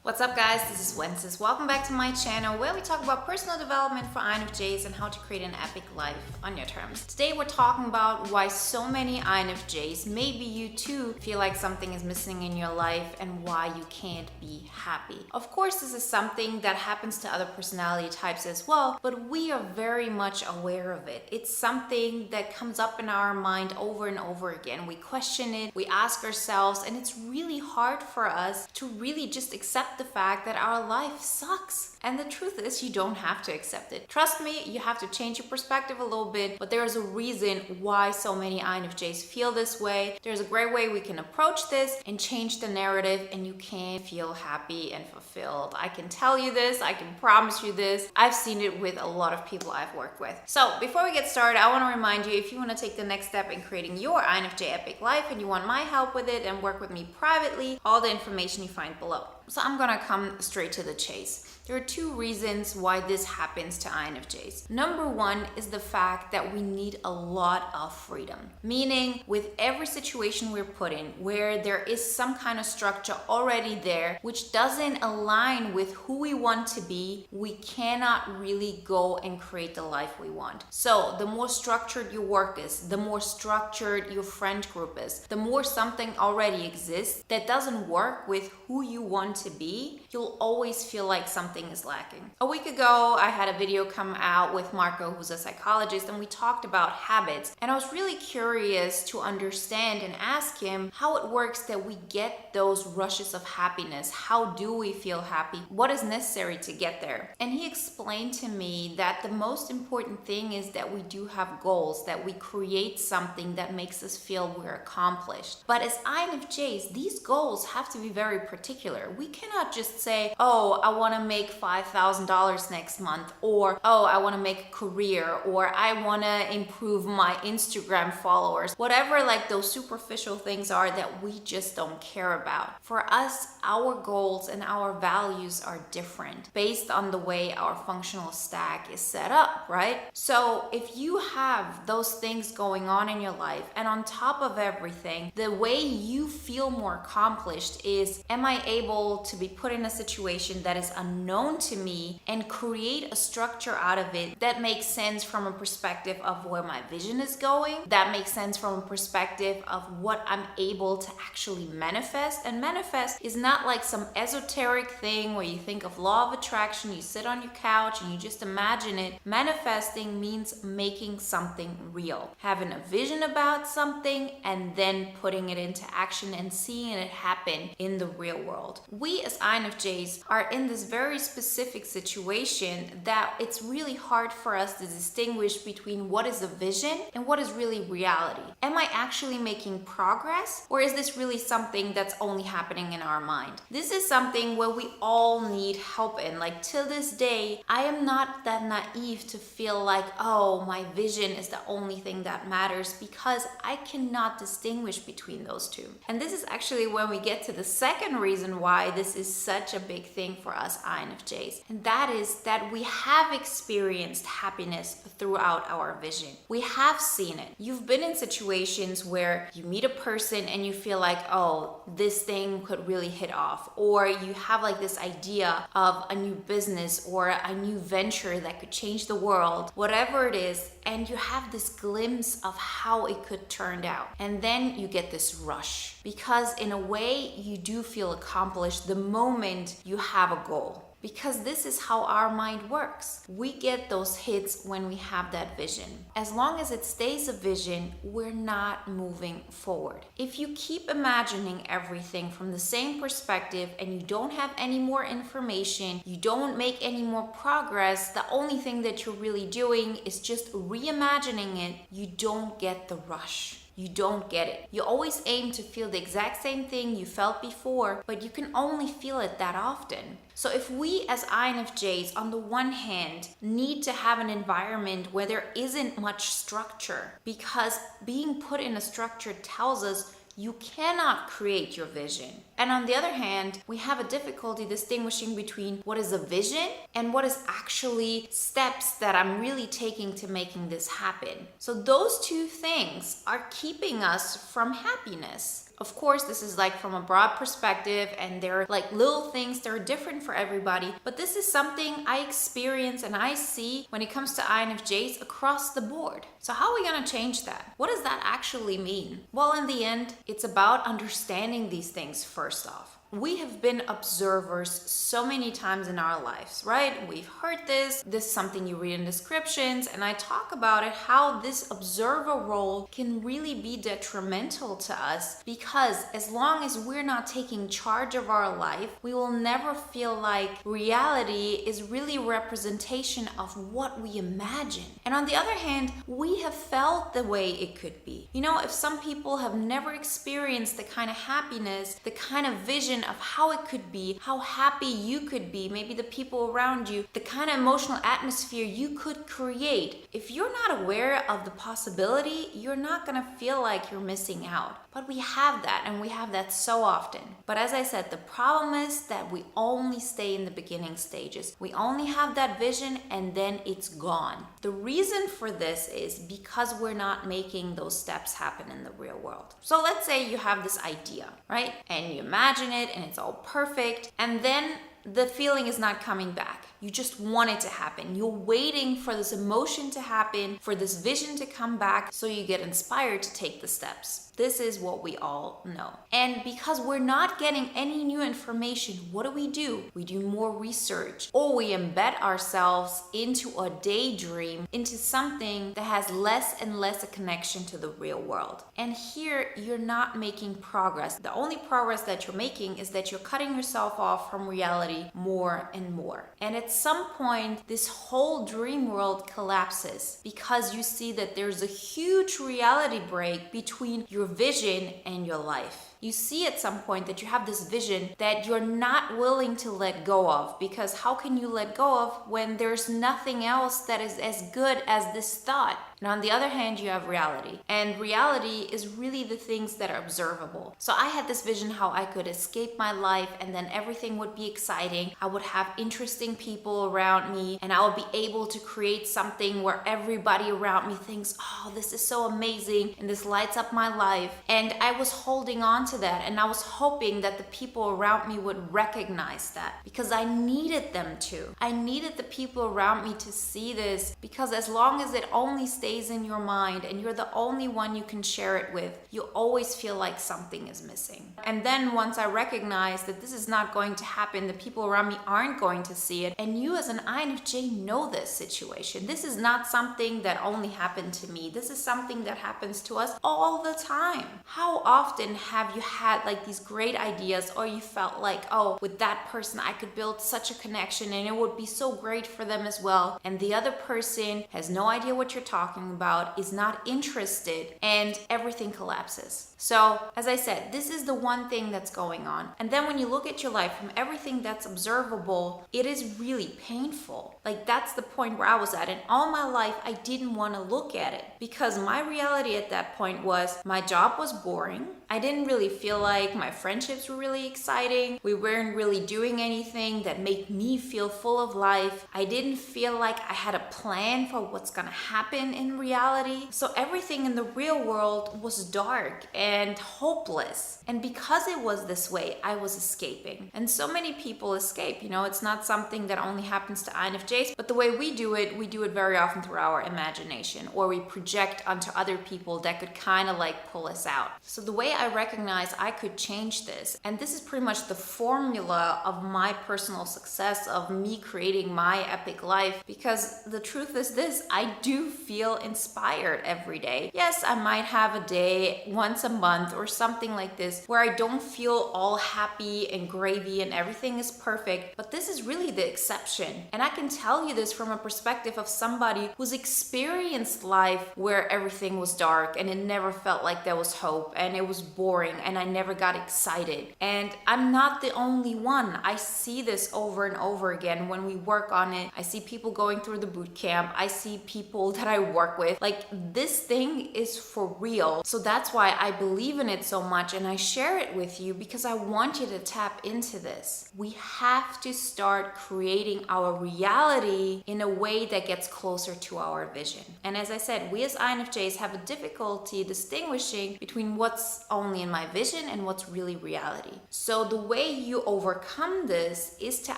What's up guys, this is Wenzes. Welcome back to my channel where we talk about personal development for INFJs and how to create an epic life on your terms. Today we're talking about why so many INFJs, maybe you too, feel like something is missing in your life and why you can't be happy. Of course, this is something that happens to other personality types as well, but we are very much aware of it. It's something that comes up in our mind over and over again. We question it, we ask ourselves, and it's really hard for us to really just accept the fact that our life sucks. And the truth is, you don't have to accept it. Trust me, you have to change your perspective a little bit, but there's a reason why so many INFJs feel this way. There's a great way we can approach this and change the narrative, and you can feel happy and fulfilled. I can tell you this, I can promise you this. I've seen it with a lot of people I've worked with. So before we get started, I want to remind you, if you want to take the next step in creating your INFJ epic life and you want my help with it and work with me privately, all the information you find below. So I'm gonna come straight to the chase. There are two reasons why this happens to INFJs. Number one is the fact that we need a lot of freedom. Meaning, with every situation we're put in where there is some kind of structure already there, which doesn't align with who we want to be, we cannot really go and create the life we want. So the more structured your work is, the more structured your friend group is, the more something already exists that doesn't work with who you want to be, you'll always feel like something is lacking. A week ago, I had a video come out with Marco, who's a psychologist, and we talked about habits. And I was really curious to understand and ask him how it works that we get those rushes of happiness. How do we feel happy? What is necessary to get there? And he explained to me that the most important thing is that we do have goals, that we create something that makes us feel we're accomplished. But as INFJs, these goals have to be very particular. We cannot just say, oh, I want to make $5,000 next month, or oh, I want to make a career, or I want to improve my Instagram followers. Whatever like those superficial things are that we just don't care about. For us, our goals and our values are different based on the way our functional stack is set up, right? So if you have those things going on in your life, and on top of everything, the way you feel more accomplished is, am I able to be put in a situation that is unknown to me and create a structure out of it that makes sense from a perspective of where my vision is going, that makes sense from a perspective of what I'm able to actually manifest. And manifest is not like some esoteric thing where you think of law of attraction, you sit on your couch and you just imagine it. Manifesting means making something real, having a vision about something and then putting it into action and seeing it happen in the real world. We as INFJs are in this very specific situation that it's really hard for us to distinguish between what is a vision and what is really reality. Am I actually making progress, or is this really something that's only happening in our mind? This is something where we all need help in. Like, till this day, I am not that naive to feel like, oh, my vision is the only thing that matters, because I cannot distinguish between those two. And this is actually when we get to the second reason why this is such a big thing for us INFJs, and that is that we have experienced happiness throughout our vision. We have seen it. You've been in situations where you meet a person and you feel like, oh, this thing could really hit off, or you have like this idea of a new business or a new venture that could change the world, whatever it is, and you have this glimpse of how it could turn out. And then you get this rush, because in a way you do feel accomplished the moment you have a goal. Because this is how our mind works. We get those hits when we have that vision. As long as it stays a vision, we're not moving forward. If you keep imagining everything from the same perspective and you don't have any more information, you don't make any more progress, the only thing that you're really doing is just reimagining it, you don't get the rush. You don't get it. You always aim to feel the exact same thing you felt before, but you can only feel it that often. So if we as INFJs, on the one hand, need to have an environment where there isn't much structure, because being put in a structure tells us you cannot create your vision. And on the other hand, we have a difficulty distinguishing between what is a vision and what is actually steps that I'm really taking to making this happen. So those two things are keeping us from happiness. Of course, this is like from a broad perspective, and there are like little things that are different for everybody, but this is something I experience and I see when it comes to INFJs across the board. So how are we going to change that? What does that actually mean? Well, in the end, it's about understanding these things first off. We have been observers so many times in our lives, right? We've heard this. This is something you read in descriptions, and I talk about it, how this observer role can really be detrimental to us, because as long as we're not taking charge of our life, we will never feel like reality is really a representation of what we imagine. And on the other hand, we have felt the way it could be. You know, if some people have never experienced the kind of happiness, the kind of vision of how it could be, how happy you could be, maybe the people around you, the kind of emotional atmosphere you could create. If you're not aware of the possibility, you're not going to feel like you're missing out. But we have that, and we have that so often. But as I said, the problem is that we only stay in the beginning stages. We only have that vision, and then it's gone. The reason for this is because we're not making those steps happen in the real world. So let's say you have this idea, right? And you imagine it, and it's all perfect, and then the feeling is not coming back. You just want it to happen. You're waiting for this emotion to happen, for this vision to come back, so you get inspired to take the steps. This is what we all know. And because we're not getting any new information, what do? We do more research, or we embed ourselves into a daydream, into something that has less and less a connection to the real world. And here, you're not making progress. The only progress that you're making is that you're cutting yourself off from reality more and more. And at some point, this whole dream world collapses because you see that there's a huge reality break between your vision and your life. You see at some point that you have this vision that you're not willing to let go of, because how can you let go of when there's nothing else that is as good as this thought? And on the other hand, you have reality. And reality is really the things that are observable. So I had this vision how I could escape my life, and then everything would be exciting. I would have interesting people around me, and I would be able to create something where everybody around me thinks, oh, this is so amazing, and this lights up my life. And I was holding on to that, and I was hoping that the people around me would recognize that, because I needed them to. I needed the people around me to see this, because as long as it only stays in your mind and you're the only one you can share it with, you always feel like something is missing. And then once I recognized that this is not going to happen, the people around me aren't going to see it, and you as an INFJ know this situation. This is not something that only happened to me. This is something that happens to us all the time. How often have you had like these great ideas, or you felt like, oh, with that person I could build such a connection and it would be so great for them as well, and the other person has no idea what you're talking about, is not interested, and everything collapses. So as I said, this is the one thing that's going on. And then when you look at your life from everything that's observable, it is really painful. Like, that's the point where I was at. And all my life, I didn't want to look at it, because my reality at that point was my job was boring. I didn't really feel like my friendships were really exciting. We weren't really doing anything that made me feel full of life. I didn't feel like I had a plan for what's gonna happen in reality. So everything in the real world was dark and hopeless. And because it was this way, I was escaping. And so many people escape. You know, it's not something that only happens to INFJs, but the way we do it very often through our imagination, or we project onto other people that could kind of like pull us out. So the way I recognized I could change this, and this is pretty much the formula of my personal success, of me creating my epic life, because the truth is this, I do feel inspired every day. Yes, I might have a day once a month or something like this where I don't feel all happy and gravy and everything is perfect, but this is really the exception. And I can tell you this from a perspective of somebody who's experienced life where everything was dark and it never felt like there was hope, and it was boring, and I never got excited. And I'm not the only one. I see this over and over again when we work on it. I see people going through the boot camp. I see people that I work with. Like, this thing is for real. So that's why I believe in it so much and I share it with you because I want you to tap into this. We have to start creating our reality in a way that gets closer to our vision. And as I said, we as INFJs have a difficulty distinguishing between what's only in my vision and what's really reality. So the way you overcome this is to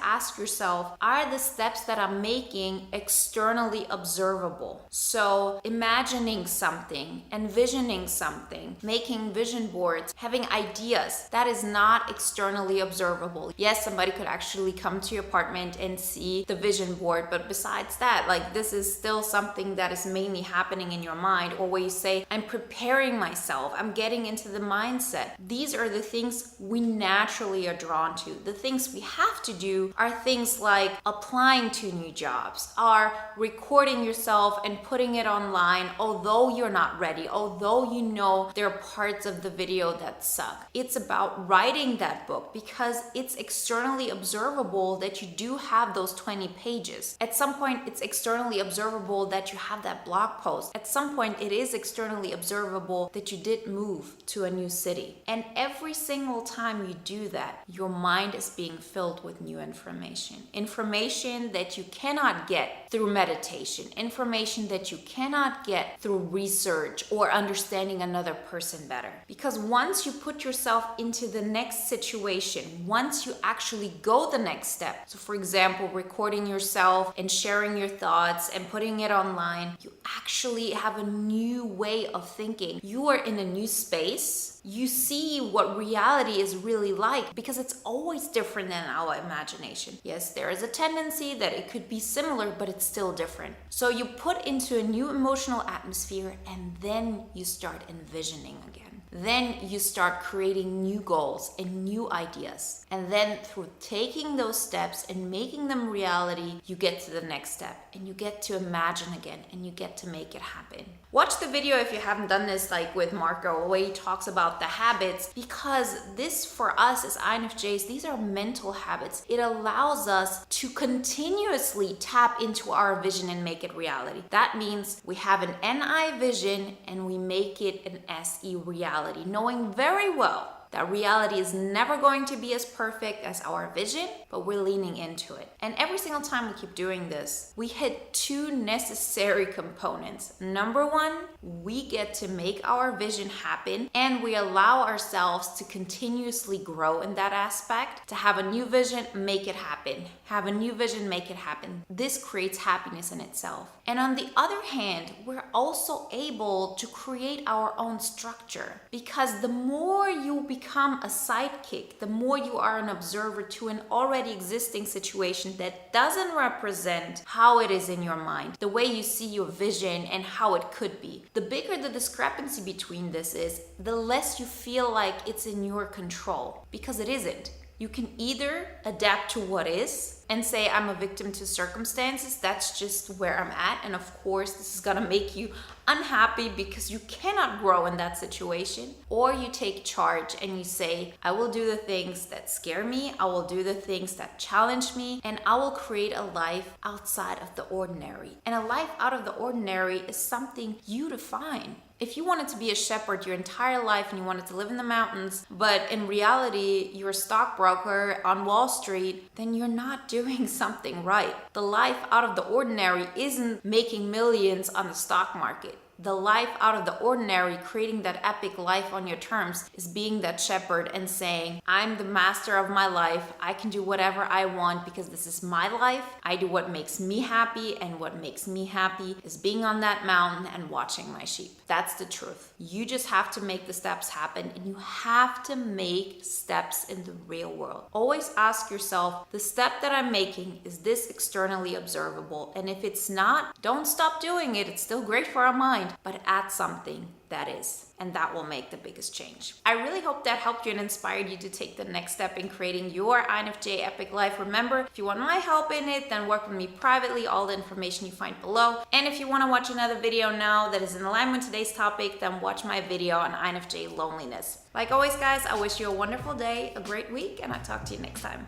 ask yourself, are the steps that I'm making externally observable? So imagining something, envisioning something, making vision boards, having ideas, that is not externally observable. Yes, somebody could actually come to your apartment and see the vision board, but besides that, like, this is still something that is mainly happening in your mind, or where you say, I'm preparing myself, I'm getting into the mindset. These are the things we naturally are drawn to. The things we have to do are things like applying to new jobs, are recording yourself and putting it online, although you're not ready, although you know there are parts of the video that suck. It's about writing that book because it's externally observable that you do have those 20 pages. At some point, it's externally observable that you have that blog post. At some point, it is externally observable that you did move to a new city. And every single time you do that, your mind is being filled with new information. Information that you cannot get through meditation, information that you cannot get through research or understanding another person better. Because once you put yourself into the next situation, once you actually go the next step, so for example, recording yourself and sharing your thoughts and putting it online, you actually have a new way of thinking. You are in a new space. You see what reality is really like because it's always different than our imagination. Yes, there is a tendency that it could be similar, but it's still different. So you put into a new emotional atmosphere and then you start envisioning again. Then you start creating new goals and new ideas. And then through taking those steps and making them reality, you get to the next step and you get to imagine again and you get to make it happen. Watch the video if you haven't done this, like with Marco, where he talks about the habits, because this for us as INFJs, these are mental habits. It allows us to continuously tap into our vision and make it reality. That means we have an NI vision and we make it an SE reality, knowing very well that reality is never going to be as perfect as our vision, but we're leaning into it. And every single time we keep doing this, we hit two necessary components. Number one, we get to make our vision happen and we allow ourselves to continuously grow in that aspect, to have a new vision, make it happen. Have a new vision, make it happen. This creates happiness in itself. And on the other hand, we're also able to create our own structure, because the more you become a sidekick, the more you are an observer to an already existing situation that doesn't represent how it is in your mind, the way you see your vision and how it could be. The bigger the discrepancy between this is, the less you feel like it's in your control, because it isn't. You can either adapt to what is and say, I'm a victim to circumstances, that's just where I'm at. And of course, this is gonna make you unhappy because you cannot grow in that situation. Or you take charge and you say, I will do the things that scare me, I will do the things that challenge me, and I will create a life outside of the ordinary. And a life out of the ordinary is something you define. If you wanted to be a shepherd your entire life and you wanted to live in the mountains, but in reality you're a stockbroker on Wall Street, then you're not doing something right. The life out of the ordinary isn't making millions on the stock market. The life out of the ordinary, creating that epic life on your terms, is being that shepherd and saying, I'm the master of my life. I can do whatever I want because this is my life. I do what makes me happy, and what makes me happy is being on that mountain and watching my sheep. That's the truth. You just have to make the steps happen, and you have to make steps in the real world. Always ask yourself, the step that I'm making, is this externally observable? And if it's not, don't stop doing it. It's still great for our mind, but add something that is, and that will make the biggest change. I really hope that helped you and inspired you to take the next step in creating your INFJ epic life. Remember, if you want my help in it, then work with me privately. All the information you find below. And if you want to watch another video now that is in alignment with today's topic, then watch my video on INFJ loneliness. Like always, guys, I wish you a wonderful day, a great week, and I'll talk to you next time.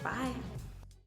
Bye.